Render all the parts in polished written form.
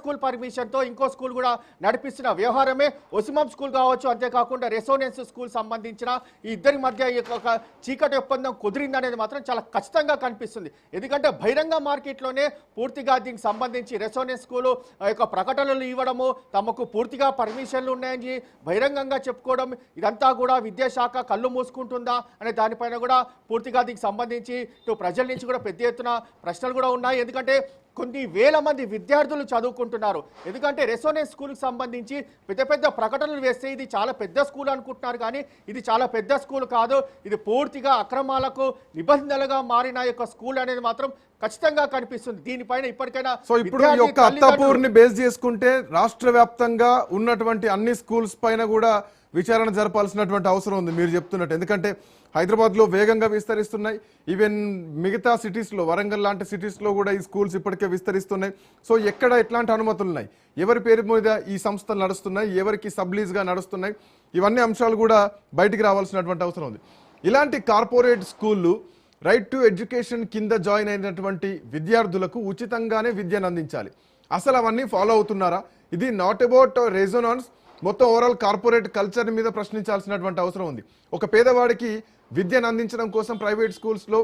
School పర్మిషన్తో ఇంకో school కూడా నడిపిస్తున్న వ్యవహారమే ఒసిమం స్కూల్ కావచ్చు. అంతేకాకుండా రెసోనెన్స్ స్కూల్ సంబంధించిన ఈ ఇద్దరి మధ్య ఒక చీకటి ఒప్పందం కుదిరిందనేది మాత్రం చాలా ఖచ్చితంగా కనిపిస్తుంది. ఎందుకంటే బహిరంగ మార్కెట్లోనే పూర్తిగా దీనికి సంబంధించి రెసోనెన్స్ స్కూలు యొక్క ప్రకటనలు ఇవ్వడము, తమకు పూర్తిగా పర్మిషన్లు ఉన్నాయని బహిరంగంగా చెప్పుకోవడం, ఇదంతా కూడా విద్యాశాఖ కళ్ళు మూసుకుంటుందా అనే దానిపైన కూడా పూర్తిగా దీనికి సంబంధించి ఇటు ప్రజల నుంచి కూడా పెద్ద ఎత్తున ప్రశ్నలు కూడా ఉన్నాయి. ఎందుకంటే కొన్ని వేల మంది విద్యార్థులు చదువుకుంటున్నారు. ఎందుకంటే రెసోనెన్స్ స్కూల్కి సంబంధించి పెద్ద పెద్ద ప్రకటనలు వేస్తే ఇది చాలా పెద్ద స్కూల్ అనుకుంటున్నారు, కానీ ఇది చాలా పెద్ద స్కూల్ కాదు. ఇది పూర్తిగా అక్రమాలకు నిబంధనలుగా మారిన యొక్క స్కూల్ అనేది మాత్రం ఖచ్చితంగా కనిపిస్తుంది. దీనిపైన ఇప్పటికైనా ఇప్పుడు ఈ యొక్క అత్తాపూర్ని బేస్ చేసుకుంటే రాష్ట్ర వ్యాప్తంగా ఉన్నటువంటి అన్ని స్కూల్స్ పైన కూడా విచారణ జరపాల్సినటువంటి అవసరం ఉంది మీరు చెప్తున్నట్టు. ఎందుకంటే హైదరాబాద్లో వేగంగా విస్తరిస్తున్నాయి. ఈవెన్ మిగతా సిటీస్లో, వరంగల్ లాంటి సిటీస్లో కూడా ఈ స్కూల్స్ ఇప్పటికే విస్తరిస్తున్నాయి. సో ఎక్కడ ఎట్లాంటి అనుమతులు ఉన్నాయి, ఎవరి పేరు మీద ఈ సంస్థలు నడుస్తున్నాయి, ఎవరికి సబ్లీజ్గా నడుస్తున్నాయి, ఇవన్నీ అంశాలు కూడా బయటికి రావాల్సినటువంటి అవసరం ఉంది. ఇలాంటి కార్పొరేట్ స్కూళ్ళు రైట్ టు ఎడ్యుకేషన్ కింద జాయిన్ అయినటువంటి విద్యార్థులకు ఉచితంగానే విద్యను అందించాలి. అసలు అవన్నీ ఫాలో అవుతున్నారా? ఇది నాట్ అబౌట్ రెజోనాన్స్, మొత్తం ఓవరాల్ కార్పొరేట్ కల్చర్ మీద ప్రశ్నించాల్సినటువంటి అవసరం ఉంది. ఒక పేదవాడికి విద్యను అందించడం కోసం ప్రైవేట్ స్కూల్స్లో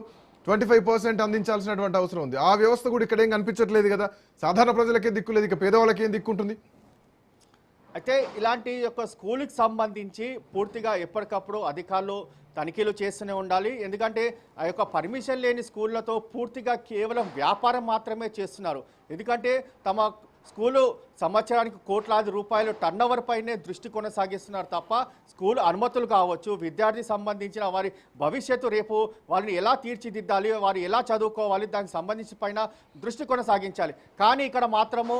25% అందించాల్సినటువంటి అవసరం ఉంది. ఆ వ్యవస్థ కూడా ఇక్కడ ఏం కనిపించట్లేదు కదా. సాధారణ ప్రజలకే దిక్కు లేదు, ఇక పేదవాళ్ళకి ఏం దిక్కుంటుంది? అయితే ఇలాంటి యొక్క స్కూల్కి సంబంధించి పూర్తిగా ఎప్పటికప్పుడు అధికారులు తనిఖీలు చేస్తూనే ఉండాలి. ఎందుకంటే ఆ యొక్క పర్మిషన్ లేని స్కూళ్ళతో పూర్తిగా కేవలం వ్యాపారం మాత్రమే చేస్తున్నారు. ఎందుకంటే తమ స్కూలు సంవత్సరానికి కోట్లాది రూపాయలు టర్నోవర్ పైనే దృష్టి కొనసాగిస్తున్నారు తప్ప స్కూల్ అనుమతులు కావచ్చు, విద్యార్థి సంబంధించిన వారి భవిష్యత్తు, రేపు వారిని ఎలా తీర్చిదిద్దాలి, వారు ఎలా చదువుకోవాలి, దానికి సంబంధించి పైన దృష్టి కొనసాగించాలి. కానీ ఇక్కడ మాత్రము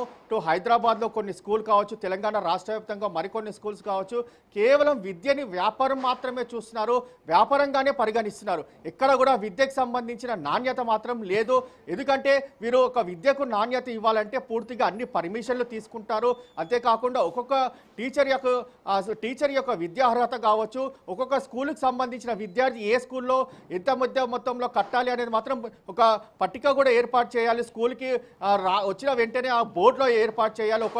హైదరాబాద్లో కొన్ని స్కూల్ కావచ్చు, తెలంగాణ రాష్ట్ర వ్యాప్తంగా మరికొన్ని స్కూల్స్ కావచ్చు, కేవలం విద్యని వ్యాపారం మాత్రమే చూస్తున్నారు, వ్యాపారంగానే పరిగణిస్తున్నారు. ఎక్కడ కూడా విద్యకు సంబంధించిన నాణ్యత మాత్రం లేదు. ఎందుకంటే వీరు ఒక విద్యకు నాణ్యత ఇవ్వాలంటే పూర్తిగా అన్ని పర్మిషన్లు తీసుకుంటారు. అంతేకాకుండా ఒక్కొక్క టీచర్ యొక్క విద్యా అర్హత కావచ్చు, ఒక్కొక్క స్కూల్కి సంబంధించిన విద్యార్థి ఏ స్కూల్లో ఎంత మొత్తంలో కట్టాలి అనేది మాత్రం ఒక పట్టిక కూడా ఏర్పాటు చేయాలి. స్కూల్కి వచ్చిన వెంటనే ఆ బోర్డులో ఏర్పాటు చేయాలి. ఒక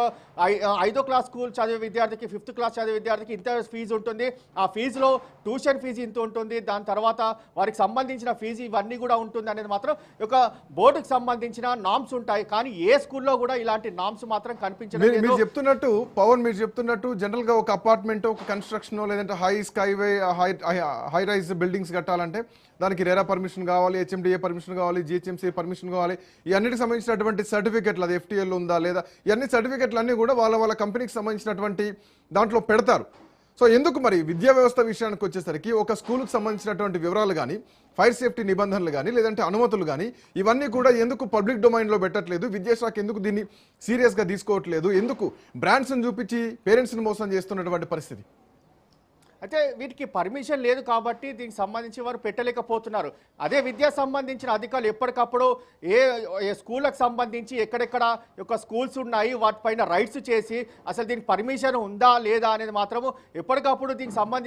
5వ క్లాస్ స్కూల్ చదివే విద్యార్థికి 5th క్లాస్ చదివే విద్యార్థికి ఇంత ఫీజు ఉంటుంది, ఆ ఫీజులో ట్యూషన్ ఫీజు ఇంత ఉంటుంది, దాని తర్వాత వారికి సంబంధించిన ఫీజు ఇవన్నీ కూడా ఉంటుంది అనేది మాత్రం ఒక బోర్డుకి సంబంధించిన నామ్స్ ఉంటాయి. కానీ ఏ స్కూల్లో కూడా ఇలాంటి నామ్స్ మాత్రం కనిపించలేదు. మీరు చెప్తున్నట్టు పవన్, మీరు చెప్తున్నట్టు జనరల్ గా ఒక అపార్ట్మెంట్, ఒక కన్స్ట్రక్షన్ లేదంటే హై రైజ్ బిల్డింగ్స్ కట్టాలంటే దానికి రేరా పర్మిషన్ కావాలి, హెచ్ఎండిఏ పర్మిషన్ కావాలి, జిహెచ్ఎంసీ పర్మిషన్ కావాలి. ఈ అన్నిటికి సంబంధించినటువంటి సర్టిఫికెట్లు, అది ఎఫ్టీఎల్ ఉందా లేదా, ఇవన్నీ సర్టిఫికెట్లు అన్నీ కూడా వాళ్ళ కంపెనీకి సంబంధించినటువంటి దాంట్లో పెడతారు. సో ఎందుకు మరి విద్యా వ్యవస్థ విషయానికి వచ్చేసరికి ఒక స్కూల్కి సంబంధించినటువంటి వివరాలు కానీ, ఫైర్ సేఫ్టీ నిబంధనలు కానీ, లేదంటే అనుమతులు కానీ, ఇవన్నీ కూడా ఎందుకు పబ్లిక్ డొమైన్లో పెట్టట్లేదు? విద్యాశాఖ ఎందుకు దీన్ని సీరియస్గా తీసుకోవట్లేదు? ఎందుకు బ్రాండ్స్ని చూపించి పేరెంట్స్ని మోసం చేస్తున్నటువంటి పరిస్థితి? అయితే వీటికి పర్మిషన్ లేదు కాబట్టి దీనికి సంబంధించి వారు పెట్టలేకపోతున్నారు. అదే విద్యా సంబంధించిన అధికారులు ఎప్పటికప్పుడు ఏ స్కూళ్ళకు సంబంధించి ఎక్కడెక్కడ యొక్క స్కూల్స్ ఉన్నాయి వాటిపైన రైట్స్ చేసి అసలు దీనికి పర్మిషన్ ఉందా లేదా అనేది మాత్రము ఎప్పటికప్పుడు దీనికి సంబంధించి